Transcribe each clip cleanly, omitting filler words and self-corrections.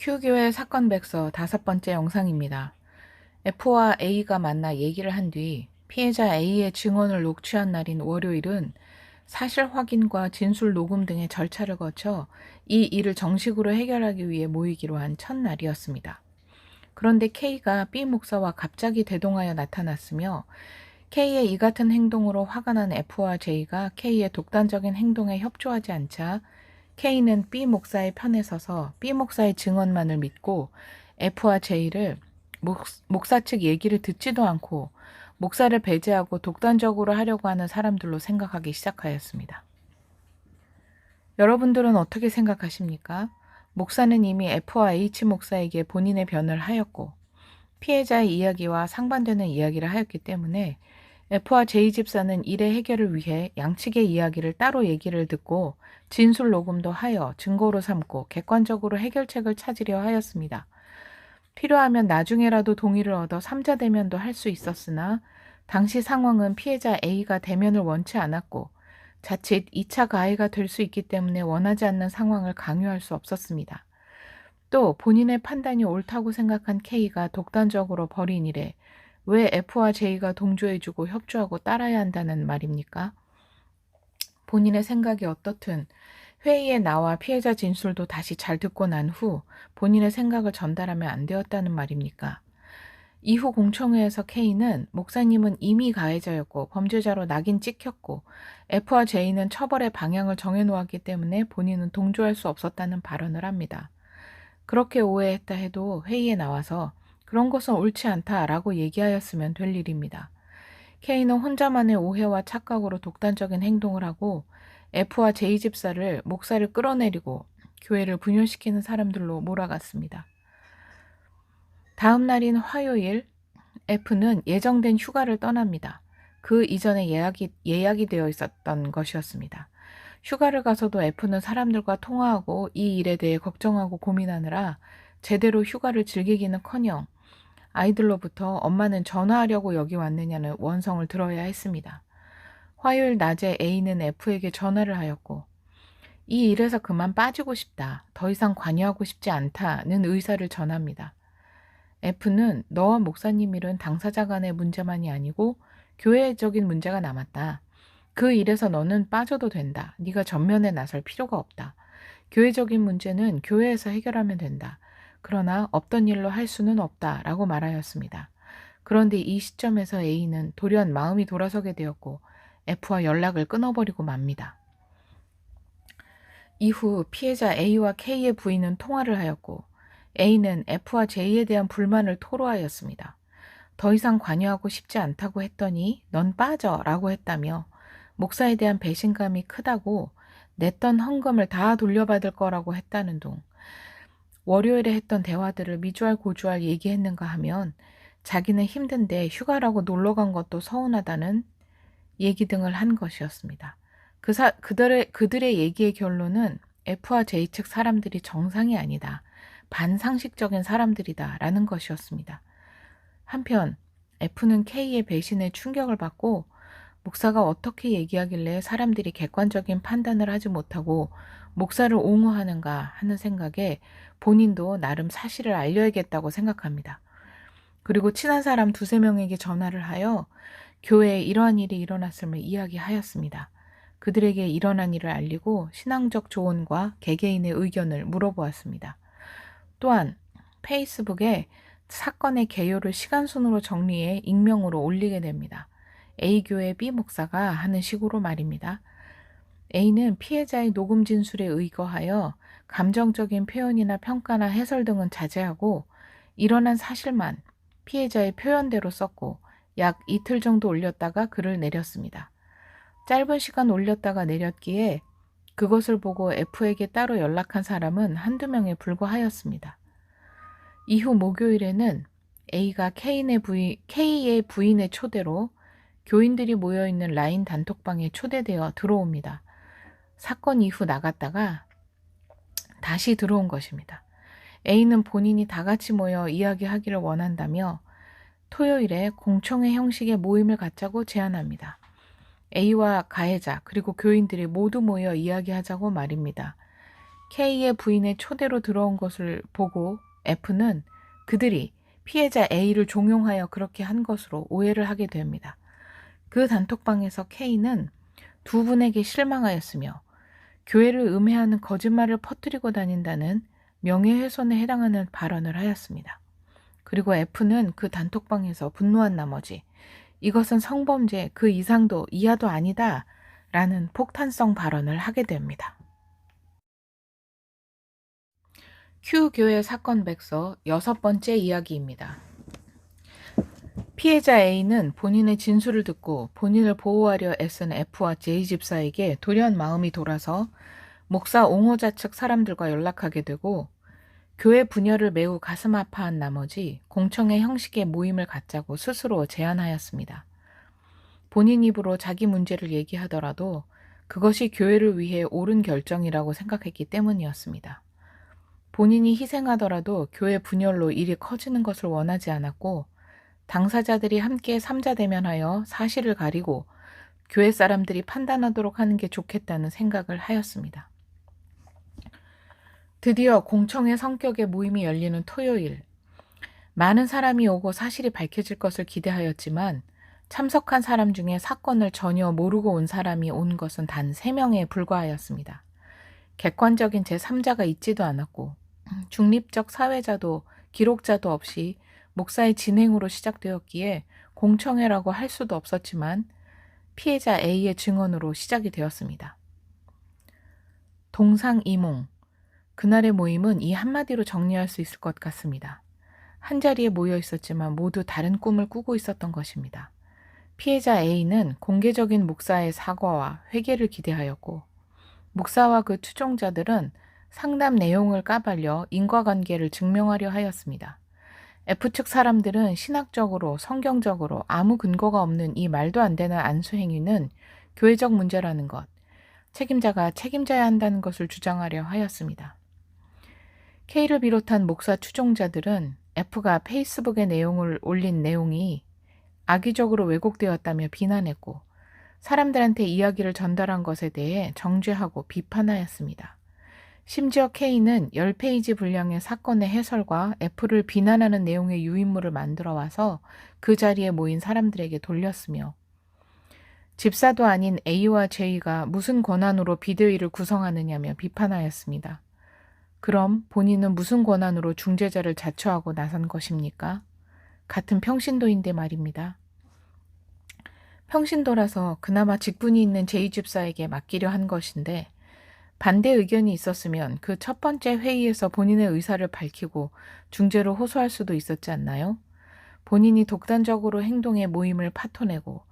Q교의 사건 백서 5번째 영상입니다. F와 A가 만나 얘기를 한 뒤 피해자 A의 증언을 녹취한 날인 월요일은 사실 확인과 진술 녹음 등의 절차를 거쳐 이 일을 정식으로 해결하기 위해 모이기로 한 첫날이었습니다. 그런데 K가 B 목사와 갑자기 대동하여 나타났으며 K의 이 같은 행동으로 화가 난 F와 J가 K의 독단적인 행동에 협조하지 않자 K는 B 목사의 편에 서서 B 목사의 증언만을 믿고 F와 J를 목사 측 얘기를 듣지도 않고 목사를 배제하고 독단적으로 하려고 하는 사람들로 생각하기 시작하였습니다. 여러분들은 어떻게 생각하십니까? 목사는 이미 F와 H 목사에게 본인의 변을 하였고 피해자의 이야기와 상반되는 이야기를 하였기 때문에 F와 J 집사는 일의 해결을 위해 양측의 이야기를 따로 얘기를 듣고 진술 녹음도 하여 증거로 삼고 객관적으로 해결책을 찾으려 하였습니다. 필요하면 나중에라도 동의를 얻어 3자 대면도 할 수 있었으나 당시 상황은 피해자 A가 대면을 원치 않았고 자칫 2차 가해가 될 수 있기 때문에 원하지 않는 상황을 강요할 수 없었습니다. 또 본인의 판단이 옳다고 생각한 K가 독단적으로 벌인 일에 왜 F와 J가 동조해주고 협조하고 따라야 한다는 말입니까? 본인의 생각이 어떻든 회의에 나와 피해자 진술도 다시 잘 듣고 난 후 본인의 생각을 전달하면 안 되었다는 말입니까? 이후 공청회에서 K는 목사님은 이미 가해자였고 범죄자로 낙인 찍혔고 F와 J는 처벌의 방향을 정해놓았기 때문에 본인은 동조할 수 없었다는 발언을 합니다. 그렇게 오해했다 해도 회의에 나와서 그런 것은 옳지 않다라고 얘기하였으면 될 일입니다. K는 혼자만의 오해와 착각으로 독단적인 행동을 하고 F와 J 집사를 목사를 끌어내리고 교회를 분열시키는 사람들로 몰아갔습니다. 다음 날인 화요일, F는 예정된 휴가를 떠납니다. 그 이전에 예약이 되어 있었던 것이었습니다. 휴가를 가서도 F는 사람들과 통화하고 이 일에 대해 걱정하고 고민하느라 제대로 휴가를 즐기기는커녕 아이들로부터 엄마는 전화하려고 여기 왔느냐는 원성을 들어야 했습니다. 화요일 낮에 A는 F에게 전화를 하였고 이 일에서 그만 빠지고 싶다, 더 이상 관여하고 싶지 않다는 의사를 전합니다. F는 너와 목사님 일은 당사자 간의 문제만이 아니고 교회적인 문제가 남았다. 그 일에서 너는 빠져도 된다. 네가 전면에 나설 필요가 없다. 교회적인 문제는 교회에서 해결하면 된다. 그러나 없던 일로 할 수는 없다. 라고 말하였습니다. 그런데 이 시점에서 A는 돌연 마음이 돌아서게 되었고 F와 연락을 끊어버리고 맙니다. 이후 피해자 A와 K의 부인은 통화를 하였고 A는 F와 J에 대한 불만을 토로하였습니다. 더 이상 관여하고 싶지 않다고 했더니 넌 빠져 라고 했다며 목사에 대한 배신감이 크다고 냈던 헌금을 다 돌려받을 거라고 했다는 둥 월요일에 했던 대화들을 미주알 고주알 얘기했는가 하면 자기는 힘든데 휴가라고 놀러 간 것도 서운하다는 얘기 등을 한 것이었습니다. 그들의 얘기의 결론은 F와 J 측 사람들이 정상이 아니다. 반상식적인 사람들이다 라는 것이었습니다. 한편 F는 K의 배신에 충격을 받고 목사가 어떻게 얘기하길래 사람들이 객관적인 판단을 하지 못하고 목사를 옹호하는가 하는 생각에 본인도 나름 사실을 알려야겠다고 생각합니다. 그리고 친한 사람 2~3명에게 전화를 하여 교회에 이러한 일이 일어났음을 이야기하였습니다. 그들에게 일어난 일을 알리고 신앙적 조언과 개개인의 의견을 물어보았습니다. 또한 페이스북에 사건의 개요를 시간순으로 정리해 익명으로 올리게 됩니다. A교회 B 목사가 하는 식으로 말입니다. A는 피해자의 녹음 진술에 의거하여 감정적인 표현이나 평가나 해설 등은 자제하고 일어난 사실만 피해자의 표현대로 썼고 약 이틀 정도 올렸다가 글을 내렸습니다. 짧은 시간 올렸다가 내렸기에 그것을 보고 F에게 따로 연락한 사람은 한두 명에 불과하였습니다. 이후 목요일에는 A가 K의 부인의 초대로 교인들이 모여있는 라인 단톡방에 초대되어 들어옵니다. 사건 이후 나갔다가 다시 들어온 것입니다. A는 본인이 다 같이 모여 이야기하기를 원한다며 토요일에 공청회 형식의 모임을 갖자고 제안합니다. A와 가해자 그리고 교인들이 모두 모여 이야기하자고 말입니다. K의 부인의 초대로 들어온 것을 보고 F는 그들이 피해자 A를 종용하여 그렇게 한 것으로 오해를 하게 됩니다. 그 단톡방에서 K는 두 분에게 실망하였으며 교회를 음해하는 거짓말을 퍼뜨리고 다닌다는 명예훼손에 해당하는 발언을 하였습니다. 그리고 F는 그 단톡방에서 분노한 나머지 이것은 성범죄 그 이상도 이하도 아니다 라는 폭탄성 발언을 하게 됩니다. Q교회 사건 백서 6번째 이야기입니다. 피해자 A는 본인의 진술을 듣고 본인을 보호하려 애쓴 F와 J 집사에게 돌연 마음이 돌아서 목사 옹호자 측 사람들과 연락하게 되고 교회 분열을 매우 가슴 아파한 나머지 공청회 형식의 모임을 갖자고 스스로 제안하였습니다. 본인 입으로 자기 문제를 얘기하더라도 그것이 교회를 위해 옳은 결정이라고 생각했기 때문이었습니다. 본인이 희생하더라도 교회 분열로 일이 커지는 것을 원하지 않았고 당사자들이 함께 삼자대면하여 사실을 가리고 교회 사람들이 판단하도록 하는 게 좋겠다는 생각을 하였습니다. 드디어 공청회 성격의 모임이 열리는 토요일, 많은 사람이 오고 사실이 밝혀질 것을 기대하였지만 참석한 사람 중에 사건을 전혀 모르고 온 사람이 온 것은 단 3명에 불과하였습니다. 객관적인 제3자가 있지도 않았고 중립적 사회자도 기록자도 없이 목사의 진행으로 시작되었기에 공청회라고 할 수도 없었지만 피해자 A의 증언으로 시작이 되었습니다. 동상이몽. 그날의 모임은 이 한마디로 정리할 수 있을 것 같습니다. 한자리에 모여 있었지만 모두 다른 꿈을 꾸고 있었던 것입니다. 피해자 A는 공개적인 목사의 사과와 회개를 기대하였고 목사와 그 추종자들은 상담 내용을 까발려 인과관계를 증명하려 하였습니다. F측 사람들은 신학적으로 성경적으로 아무 근거가 없는 이 말도 안 되는 안수 행위는 교회적 문제라는 것, 책임자가 책임져야 한다는 것을 주장하려 하였습니다. K를 비롯한 목사 추종자들은 F가 페이스북에 내용을 올린 내용이 악의적으로 왜곡되었다며 비난했고 사람들한테 이야기를 전달한 것에 대해 정죄하고 비판하였습니다. 심지어 K는 10페이지 분량의 사건의 해설과 F를 비난하는 내용의 유인물을 만들어 와서 그 자리에 모인 사람들에게 돌렸으며 집사도 아닌 A와 J가 무슨 권한으로 비대위를 구성하느냐며 비판하였습니다. 그럼 본인은 무슨 권한으로 중재자를 자처하고 나선 것입니까? 같은 평신도인데 말입니다. 평신도라서 그나마 직분이 있는 J 집사에게 맡기려 한 것인데 반대 의견이 있었으면 그 첫 번째 회의에서 본인의 의사를 밝히고 중재로 호소할 수도 있었지 않나요? 본인이 독단적으로 행동해 모임을 파토내고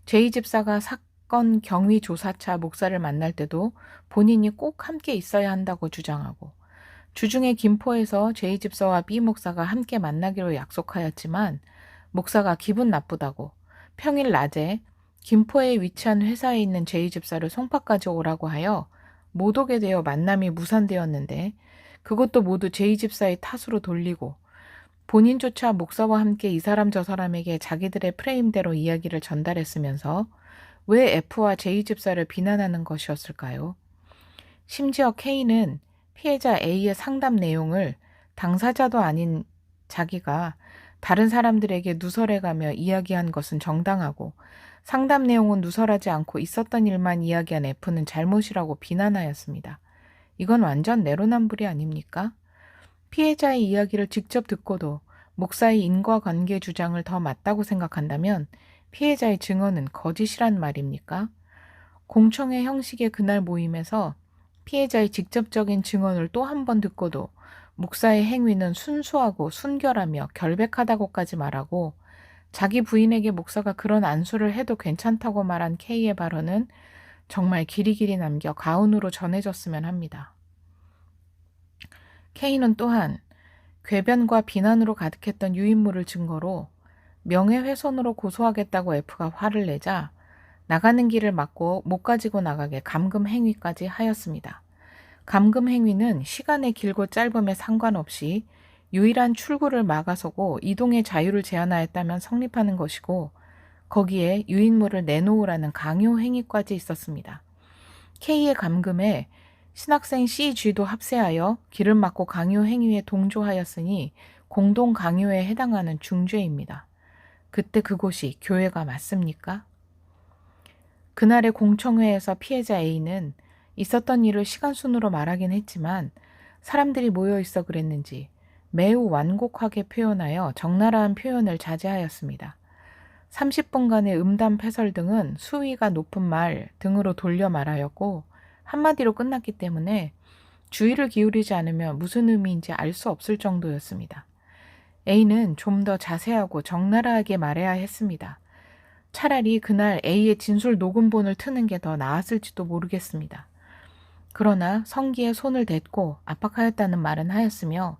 J 집사가 사건 경위 조사차 목사를 만날 때도 본인이 꼭 함께 있어야 한다고 주장하고 주중에 김포에서 J 집사와 B 목사가 함께 만나기로 약속하였지만 목사가 기분 나쁘다고 평일 낮에 김포에 위치한 회사에 있는 J 집사를 송파까지 오라고 하여 못 오게 되어 만남이 무산되었는데 그것도 모두 J 집사의 탓으로 돌리고 본인조차 목사와 함께 이 사람 저 사람에게 자기들의 프레임대로 이야기를 전달했으면서 왜 F와 J 집사를 비난하는 것이었을까요? 심지어 K는 피해자 A의 상담 내용을 당사자도 아닌 자기가 다른 사람들에게 누설해가며 이야기한 것은 정당하고 상담 내용은 누설하지 않고 있었던 일만 이야기한 F는 잘못이라고 비난하였습니다. 이건 완전 내로남불이 아닙니까? 피해자의 이야기를 직접 듣고도 목사의 인과관계 주장을 더 맞다고 생각한다면 피해자의 증언은 거짓이란 말입니까? 공청회 형식의 그날 모임에서 피해자의 직접적인 증언을 또 한 번 듣고도 목사의 행위는 순수하고 순결하며 결백하다고까지 말하고 자기 부인에게 목사가 그런 안수를 해도 괜찮다고 말한 K의 발언은 정말 길이길이 남겨 가훈으로 전해졌으면 합니다. K는 또한 궤변과 비난으로 가득했던 유인물을 증거로 명예훼손으로 고소하겠다고 F가 화를 내자 나가는 길을 막고 못 가지고 나가게 감금 행위까지 하였습니다. 감금 행위는 시간의 길고 짧음에 상관없이 유일한 출구를 막아서고 이동의 자유를 제한하였다면 성립하는 것이고 거기에 유인물을 내놓으라는 강요 행위까지 있었습니다. K의 감금에 신학생 CG도 합세하여 기름 맞고 강요 행위에 동조하였으니 공동 강요에 해당하는 중죄입니다. 그때 그곳이 교회가 맞습니까? 그날의 공청회에서 피해자 A는 있었던 일을 시간순으로 말하긴 했지만 사람들이 모여 있어 그랬는지 매우 완곡하게 표현하여 적나라한 표현을 자제하였습니다. 30분간의 음담패설 등은 수위가 높은 말 등으로 돌려 말하였고 한마디로 끝났기 때문에 주의를 기울이지 않으면 무슨 의미인지 알 수 없을 정도였습니다. A는 좀 더 자세하고 적나라하게 말해야 했습니다. 차라리 그날 A의 진술 녹음본을 트는 게 더 나았을지도 모르겠습니다. 그러나 성기에 손을 댔고 압박하였다는 말은 하였으며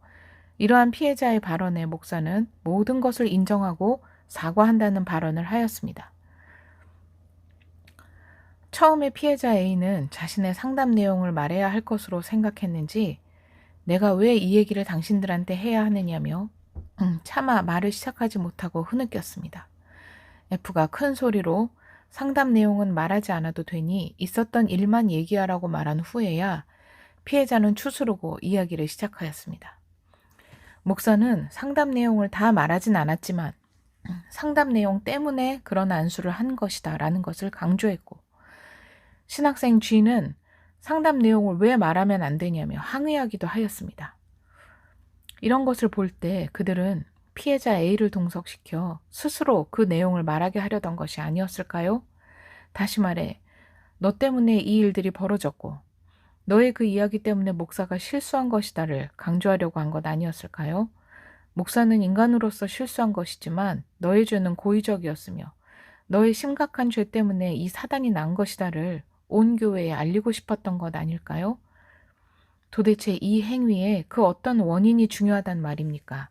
이러한 피해자의 발언에 목사는 모든 것을 인정하고 사과한다는 발언을 하였습니다. 처음에 피해자 A는 자신의 상담 내용을 말해야 할 것으로 생각했는지 내가 왜 이 얘기를 당신들한테 해야 하느냐며 차마 말을 시작하지 못하고 흐느꼈습니다. F가 큰 소리로 상담 내용은 말하지 않아도 되니 있었던 일만 얘기하라고 말한 후에야 피해자는 추스르고 이야기를 시작하였습니다. 목사는 상담 내용을 다 말하진 않았지만 상담 내용 때문에 그런 안수를 한 것이다 라는 것을 강조했고 신학생 G는 상담 내용을 왜 말하면 안 되냐며 항의하기도 하였습니다. 이런 것을 볼 때 그들은 피해자 A를 동석시켜 스스로 그 내용을 말하게 하려던 것이 아니었을까요? 다시 말해, 너 때문에 이 일들이 벌어졌고 너의 그 이야기 때문에 목사가 실수한 것이다를 강조하려고 한 것 아니었을까요? 목사는 인간으로서 실수한 것이지만 너의 죄는 고의적이었으며 너의 심각한 죄 때문에 이 사단이 난 것이다를 온 교회에 알리고 싶었던 것 아닐까요? 도대체 이 행위에 그 어떤 원인이 중요하단 말입니까?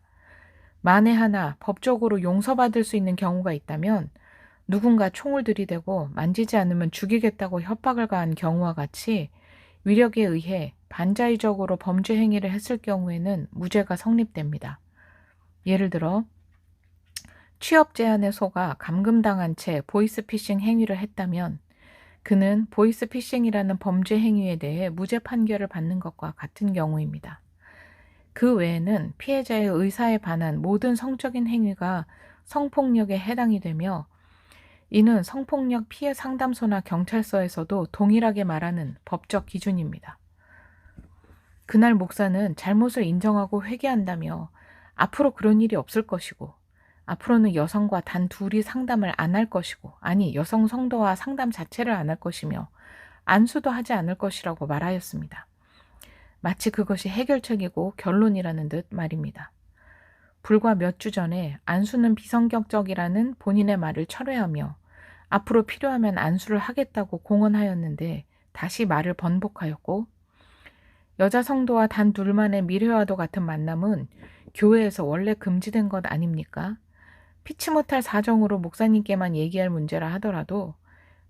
만에 하나 법적으로 용서받을 수 있는 경우가 있다면 누군가 총을 들이대고 만지지 않으면 죽이겠다고 협박을 가한 경우와 같이 위력에 의해 반자의적으로 범죄 행위를 했을 경우에는 무죄가 성립됩니다. 예를 들어 취업 제안에 속아 감금당한 채 보이스피싱 행위를 했다면 그는 보이스피싱이라는 범죄 행위에 대해 무죄 판결을 받는 것과 같은 경우입니다. 그 외에는 피해자의 의사에 반한 모든 성적인 행위가 성폭력에 해당이 되며 이는 성폭력 피해 상담소나 경찰서에서도 동일하게 말하는 법적 기준입니다. 그날 목사는 잘못을 인정하고 회개한다며 앞으로 그런 일이 없을 것이고 앞으로는 여성과 단 둘이 상담을 안 할 것이고 아니 여성 성도와 상담 자체를 안 할 것이며 안수도 하지 않을 것이라고 말하였습니다. 마치 그것이 해결책이고 결론이라는 듯 말입니다. 불과 몇 주 전에 안수는 비성격적이라는 본인의 말을 철회하며 앞으로 필요하면 안수를 하겠다고 공언하였는데 다시 말을 번복하였고 여자 성도와 단 둘만의 미래와도 같은 만남은 교회에서 원래 금지된 것 아닙니까? 피치 못할 사정으로 목사님께만 얘기할 문제라 하더라도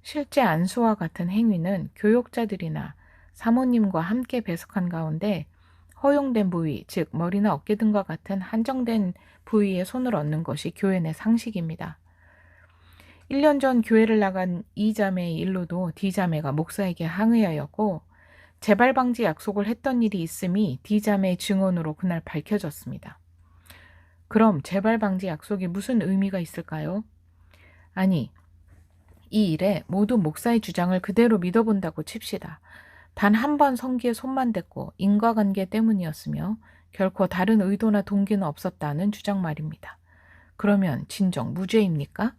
실제 안수와 같은 행위는 교역자들이나 사모님과 함께 배석한 가운데 허용된 부위, 즉 머리나 어깨 등과 같은 한정된 부위에 손을 얹는 것이 교회 내 상식입니다. 1년 전 교회를 나간 E자매의 일로도 D자매가 목사에게 항의하였고 재발 방지 약속을 했던 일이 있음이 D자매의 증언으로 그날 밝혀졌습니다. 그럼 재발 방지 약속이 무슨 의미가 있을까요? 아니, 이 일에 모두 목사의 주장을 그대로 믿어본다고 칩시다. 단 한 번 성기에 손만 댔고 인과관계 때문이었으며 결코 다른 의도나 동기는 없었다는 주장 말입니다. 그러면 진정 무죄입니까?